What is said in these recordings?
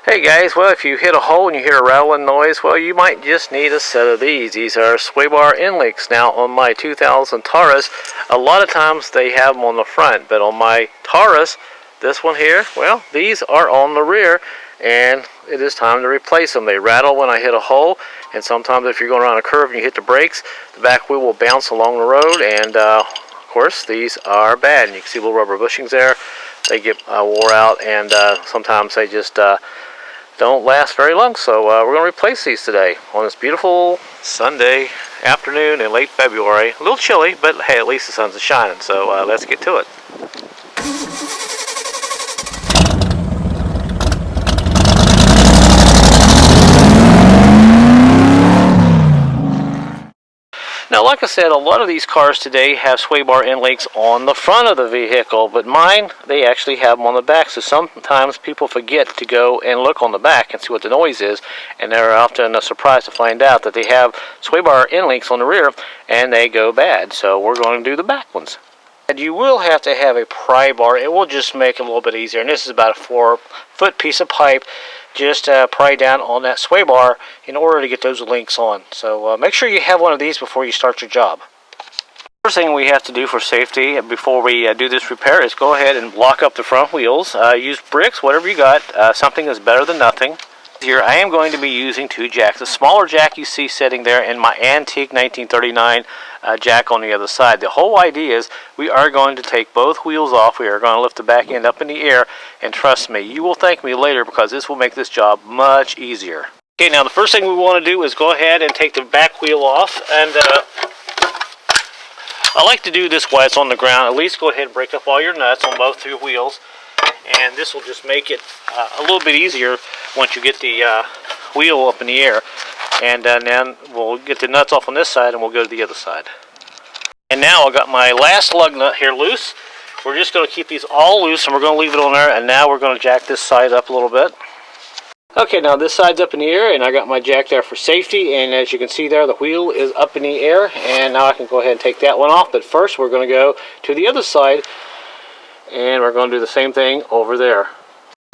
Hey guys, well, if you hit a hole and you hear a rattling noise, well, you might just need a set of these. These are sway bar end links. Now on my 2000 Taurus, a lot of times they have them on the front, but on my Taurus, this one here, well, these are on the rear, and it is time to replace them. They rattle when I hit a hole, and sometimes if you're going around a curve and you hit the brakes, the back wheel will bounce along the road, and of course these are bad. And you can see little rubber bushings there. They get wore out, and sometimes they just don't last very long. So we're going to replace these today on this beautiful Sunday afternoon in late February. A little chilly, but hey, at least the sun's shining. So let's get to it. Now, like I said, a lot of these cars today have sway bar end links on the front of the vehicle, but mine, they actually have them on the back. So sometimes people forget to go and look on the back and see what the noise is, and they're often surprised to find out that they have sway bar end links on the rear and they go bad. So we're going to do the back ones. And you will have to have a pry bar. It will just make it a little bit easier. And this is about a 4-foot piece of pipe. Just pry down on that sway bar in order to get those links on. So make sure you have one of these before you start your job. First thing we have to do for safety before we do this repair is go ahead and block up the front wheels. Use bricks, whatever you got. Something is better than nothing. Here I am going to be using 2 jacks. The smaller jack you see sitting there and my antique 1939 jack on the other side. The whole idea is we are going to take both wheels off. We are going to lift the back end up in the air, and trust me, you will thank me later because this will make this job much easier. Okay, now the first thing we want to do is go ahead and take the back wheel off, and I like to do this while it's on the ground. At least go ahead and break up all your nuts on both your wheels, and this will just make it a little bit easier once you get the wheel up in the air. And then we'll get the nuts off on this side and we'll go to the other side. And now I got my last lug nut here loose. We're just going to keep these all loose and we're going to leave it on there, and now we're going to jack this side up a little bit. Okay, now this side's up in the air and I got my jack there for safety, and as you can see there, the wheel is up in the air, and now I can go ahead and take that one off. But first we're going to go to the other side and we're going to do the same thing over there.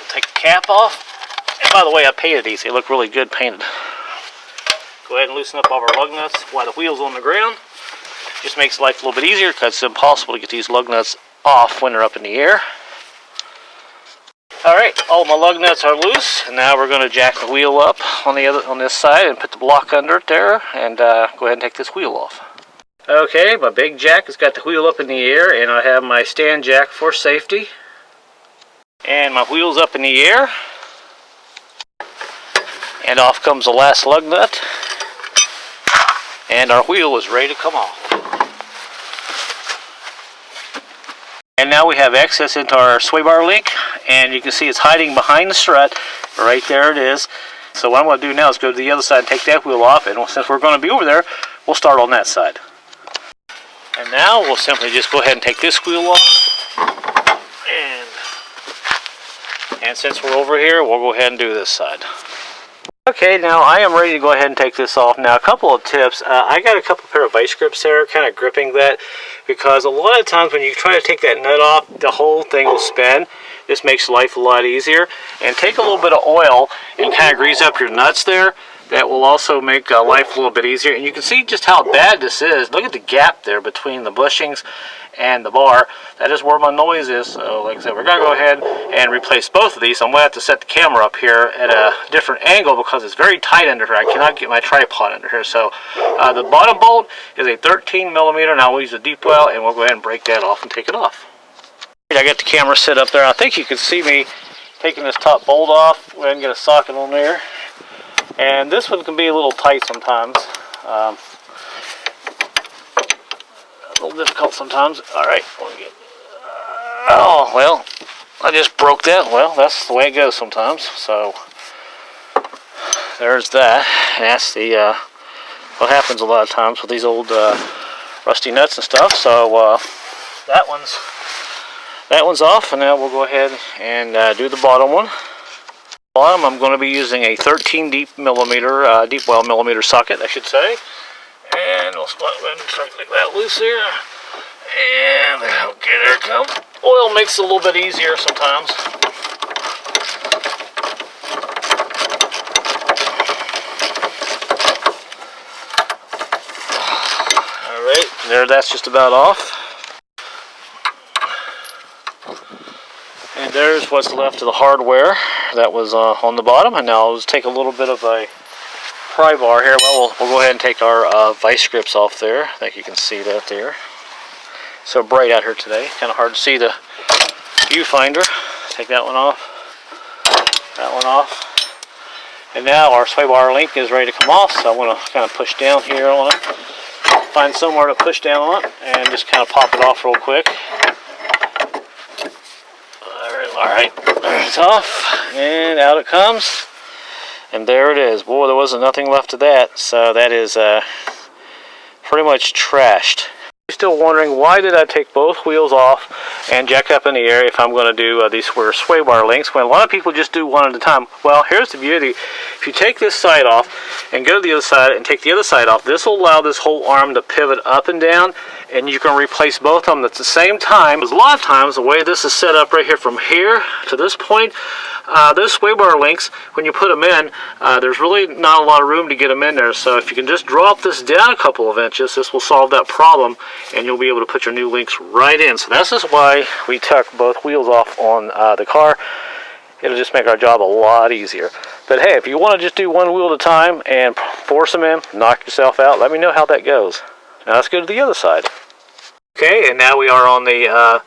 Take the cap off. And by the way, I painted these. They look really good painted. Go ahead and loosen up all our lug nuts while the wheel's on the ground. Just makes life a little bit easier because it's impossible to get these lug nuts off when they're up in the air. Alright, all of my lug nuts are loose, and now we're going to jack the wheel up on this side and put the block under it there, and go ahead and take this wheel off. Okay, my big jack has got the wheel up in the air, and I have my stand jack for safety. And my wheel's up in the air. And off comes the last lug nut. And our wheel is ready to come off. And now we have access into our sway bar link, and you can see it's hiding behind the strut. Right there it is. So what I'm going to do now is go to the other side and take that wheel off, and since we're going to be over there, we'll start on that side. And now we'll simply just go ahead and take this wheel off, and since we're over here, we'll go ahead and do this side. Okay, now I am ready to go ahead and take this off. Now, a couple of tips. I got a couple pair of vice grips there, kind of gripping that, because a lot of times when you try to take that nut off, the whole thing will spin. This makes life a lot easier. And take a little bit of oil and kind of grease up your nuts there. That will also make life a little bit easier. And you can see just how bad this is. Look at the gap there between the bushings and the bar. That is where my noise is. So like I said, we're going to go ahead and replace both of these. I'm going to have to set the camera up here at a different angle because it's very tight under here. I cannot get my tripod under here. So the bottom bolt is a 13 millimeter, and I'll use a deep well, and we'll go ahead and break that off and take it off. I got the camera set up there. I think you can see me taking this top bolt off. Go ahead and get a socket on there. And this one can be a little tight sometimes. A little difficult sometimes. Alright. Oh, well, I just broke that. Well, that's the way it goes sometimes. So, there's that. And that's the, what happens a lot of times with these old rusty nuts and stuff. So, that one's off. And now we'll go ahead and do the bottom one. Bottom, I'm going to be using a 13 deep well millimeter socket, I should say. And we'll go ahead and try to take that loose here. And okay, there it comes. Oil makes it a little bit easier sometimes. there, that's just about off. And there's what's left of the hardware that was on the bottom. And now I'll just take a little bit of a pry bar here. Well, we'll go ahead and take our vice grips off there. I think you can see that there. So bright out here today. Kind of hard to see the viewfinder. Take that one off. That one off. And now our sway bar link is ready to come off. So I want to kind of push down here on it. Find somewhere to push down on it and just kind of pop it off real quick. Alright, it's off, and out it comes, and there it is. Boy, there wasn't nothing left of that, so that is pretty much trashed. You're still wondering, why did I take both wheels off and jack up in the air if I'm going to do these sway bar links, when a lot of people just do one at a time? Well, here's the beauty. If you take this side off and go to the other side and take the other side off, this will allow this whole arm to pivot up and down, and you can replace both of them at the same time. Because a lot of times, the way this is set up right here, from here to this point, those sway bar links, when you put them in, there's really not a lot of room to get them in there. So if you can just drop this down a couple of inches, this will solve that problem, and you'll be able to put your new links right in. So this is why we took both wheels off on the car. It'll just make our job a lot easier. But hey, if you want to just do one wheel at a time and force them in, knock yourself out, let me know how that goes. Now let's go to the other side. Okay, and now we are on the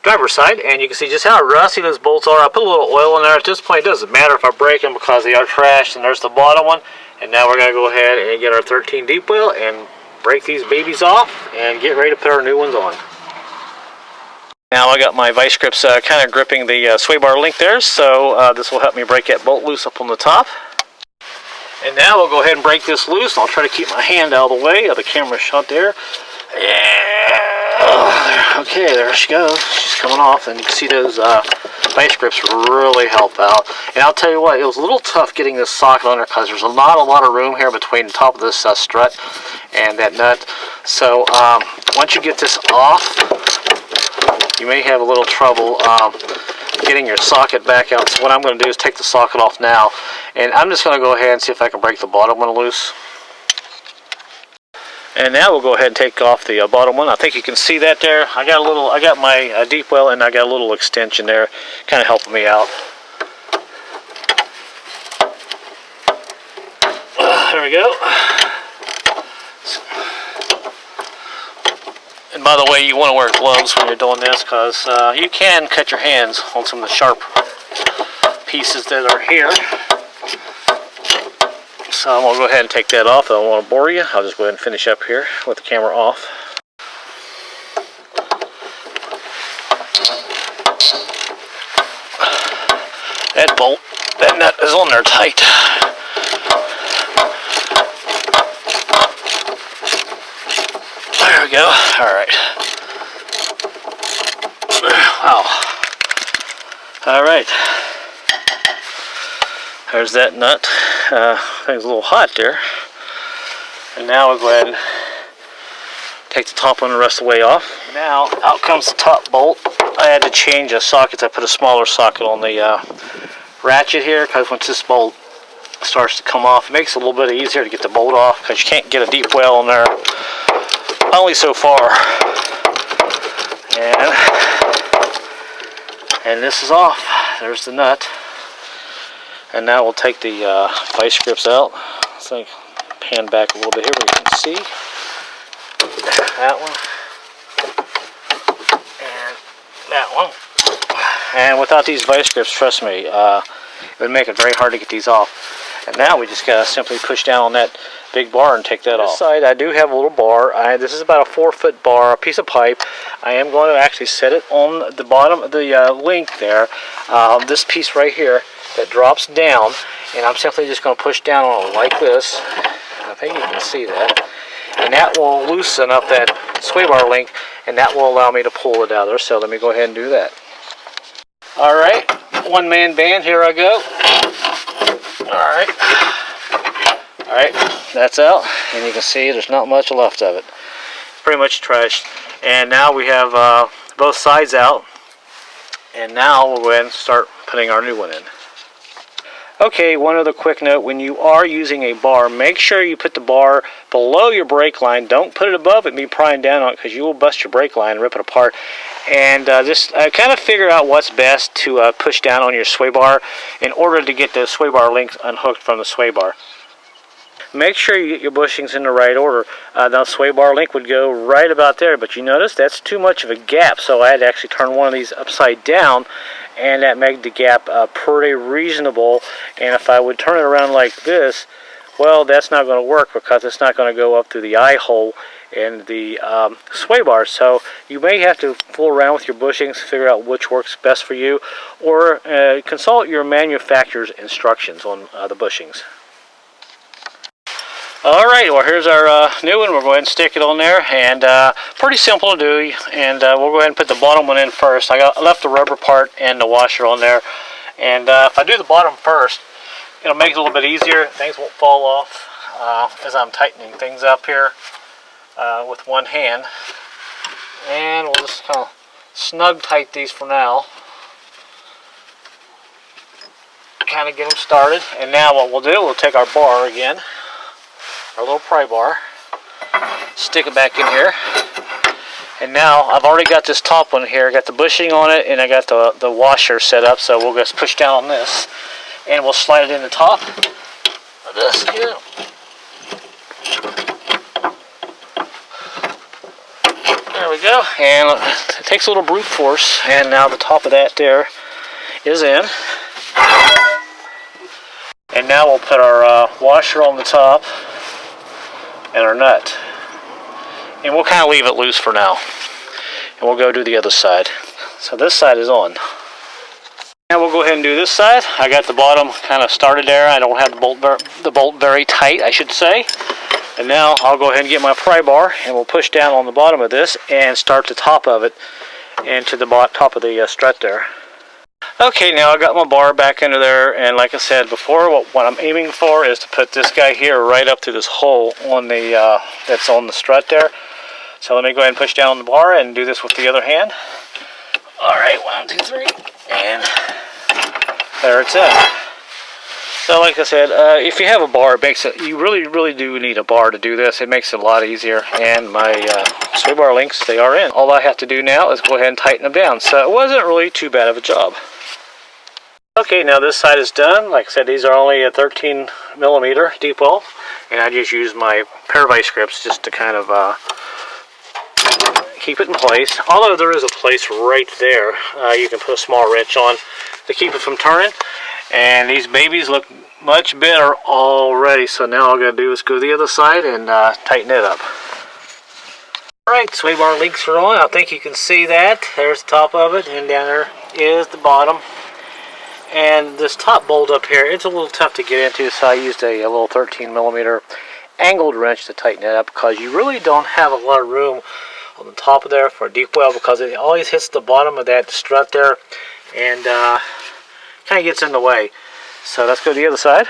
driver's side, and you can see just how rusty those bolts are. I put a little oil in there. At this point, it doesn't matter if I break them because they are trashed. And there's the bottom one. And now we're going to go ahead and get our 13 deep well and break these babies off and get ready to put our new ones on. Now I got my vice grips kind of gripping the sway bar link there, so this will help me break that bolt loose up on the top. And now we'll go ahead and break this loose. I'll try to keep my hand out of the way of the camera shot there. Yeah. Okay, there she goes. She's coming off, and you can see those vice grips really help out. And I'll tell you what, it was a little tough getting this socket on there because there's not a lot of room here between the top of this strut and that nut. So once you get this off, you may have a little trouble getting your socket back out. So what I'm going to do is take the socket off now, and I'm just going to go ahead and see if I can break the bottom one loose. And now we'll go ahead and take off the bottom one. I think you can see that there. I got my deep well, and I got a little extension there, kind of helping me out. There we go. And by the way, you want to wear gloves when you're doing this, because you can cut your hands on some of the sharp pieces that are here. So I'm going to go ahead and take that off. I don't want to bore you. I'll just go ahead and finish up here with the camera off. That bolt, that nut is on there tight. There we go. Alright. Wow. Alright. There's that nut. Thing's a little hot there. And now we'll go ahead and take the top one the rest of the way off. Now, out comes the top bolt. I had to change the sockets. I put a smaller socket on the ratchet here, because once this bolt starts to come off, it makes it a little bit easier to get the bolt off, because you can't get a deep well in there only so far. And this is off. There's the nut. And now we'll take the vice grips out. So pan back a little bit here where you can see that one and that one. And without these vice grips, trust me, it would make it very hard to get these off. And now we just gotta simply push down on that big bar and take that off. This side, I do have a little bar. This is about a 4-foot bar, a piece of pipe. I am going to actually set it on the bottom of the link there. This piece right here that drops down, and I'm simply just going to push down on it like this. I think you can see that. And that will loosen up that sway bar link, and that will allow me to pull it out there. So let me go ahead and do that. Alright, one-man band, here I go. Alright, that's out, and you can see there's not much left of it. Pretty much trashed. And now we have both sides out, and now we'll go ahead and start putting our new one in. Okay, one other quick note, when you are using a bar, make sure you put the bar below your brake line. Don't put it above it and be prying down on it, because you will bust your brake line and rip it apart. And just kind of figure out what's best to push down on your sway bar in order to get the sway bar links unhooked from the sway bar. Make sure you get your bushings in the right order. The sway bar link would go right about there, but you notice that's too much of a gap, so I had to actually turn one of these upside down, and that made the gap pretty reasonable. And if I would turn it around like this, well, that's not going to work, because it's not going to go up through the eye hole in the sway bar. So you may have to fool around with your bushings, figure out which works best for you, or consult your manufacturer's instructions on the bushings. Alright, well, here's our new one. We'll go ahead and stick it on there, and pretty simple to do. And we'll go ahead and put the bottom one in first. I left the rubber part and the washer on there, and if I do the bottom first, it'll make it a little bit easier. Things won't fall off as I'm tightening things up here with one hand. And we'll just kind of snug tight these for now, kind of get them started. And now what we'll do, we'll take our bar again, our little pry bar, stick it back in here, and now I've already got this top one here, got the bushing on it, and I got the washer set up, so we'll just push down on this, and we'll slide it in the top of this here. There we go, and it takes a little brute force, and now the top of that there is in. And now we'll put our washer on the top, and our nut, and we'll kind of leave it loose for now, and we'll go do the other side. So this side is on. Now we'll go ahead and do this side. I got the bottom kind of started there. I don't have the bolt very tight, I should say. And now I'll go ahead and get my pry bar, and we'll push down on the bottom of this and start the top of it into the top of the strut there. Okay, now I got my bar back into there, and like I said before, what I'm aiming for is to put this guy here right up to this hole on the that's on the strut there. So let me go ahead and push down on the bar and do this with the other hand. Alright, 1, 2, 3, and there it's in. So like I said, if you have a bar, it makes it, you really do need a bar to do this. It makes it a lot easier, and my sway bar links, they are in. All I have to do now is go ahead and tighten them down. So it wasn't really too bad of a job. Okay, now this side is done. Like I said, these are only a 13mm deep well, and I just use my pair of vice grips just to kind of keep it in place. Although there is a place right there, you can put a small wrench on to keep it from turning. And these babies look much better already, so now all I gotta do is go to the other side and tighten it up. Alright, sway bar links are on. I think you can see that. There's the top of it, and down there is the bottom. And this top bolt up here, it's a little tough to get into, so I used a little 13mm angled wrench to tighten it up, because you really don't have a lot of room on the top of there for a deep well, because it always hits the bottom of that strut there, and kind of gets in the way. So let's go to the other side.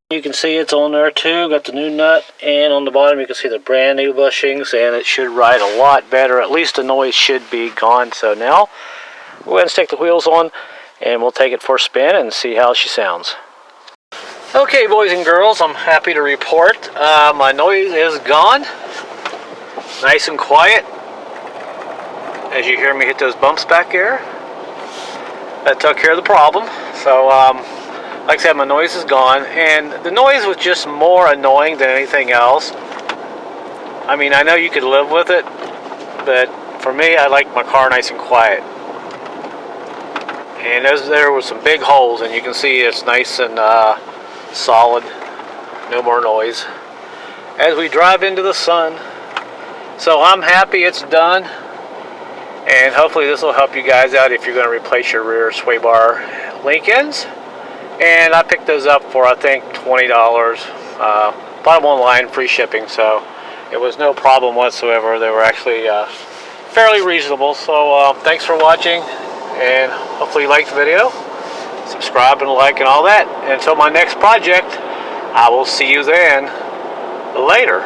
You can see it's on there too, got the new nut, and on the bottom you can see the brand new bushings, and it should ride a lot better. At least the noise should be gone. So now we'll go ahead and stick the wheels on, and we'll take it for a spin and see how she sounds. Okay, boys and girls, I'm happy to report my noise is gone. Nice and quiet. As you hear me hit those bumps back there, that took care of the problem. So like I said, my noise is gone, and the noise was just more annoying than anything else. I mean, I know you could live with it, but for me, I like my car nice and quiet. And there were some big holes, and you can see it's nice and solid, no more noise as we drive into the sun. So I'm happy it's done, and hopefully this will help you guys out if you're going to replace your rear sway bar link ends. And I picked those up for, I think, $20. Bought them online, free shipping, so it was no problem whatsoever. They were actually fairly reasonable. So thanks for watching, and hopefully you liked the video. Subscribe and like and all that. And until my next project, I will see you then. Later.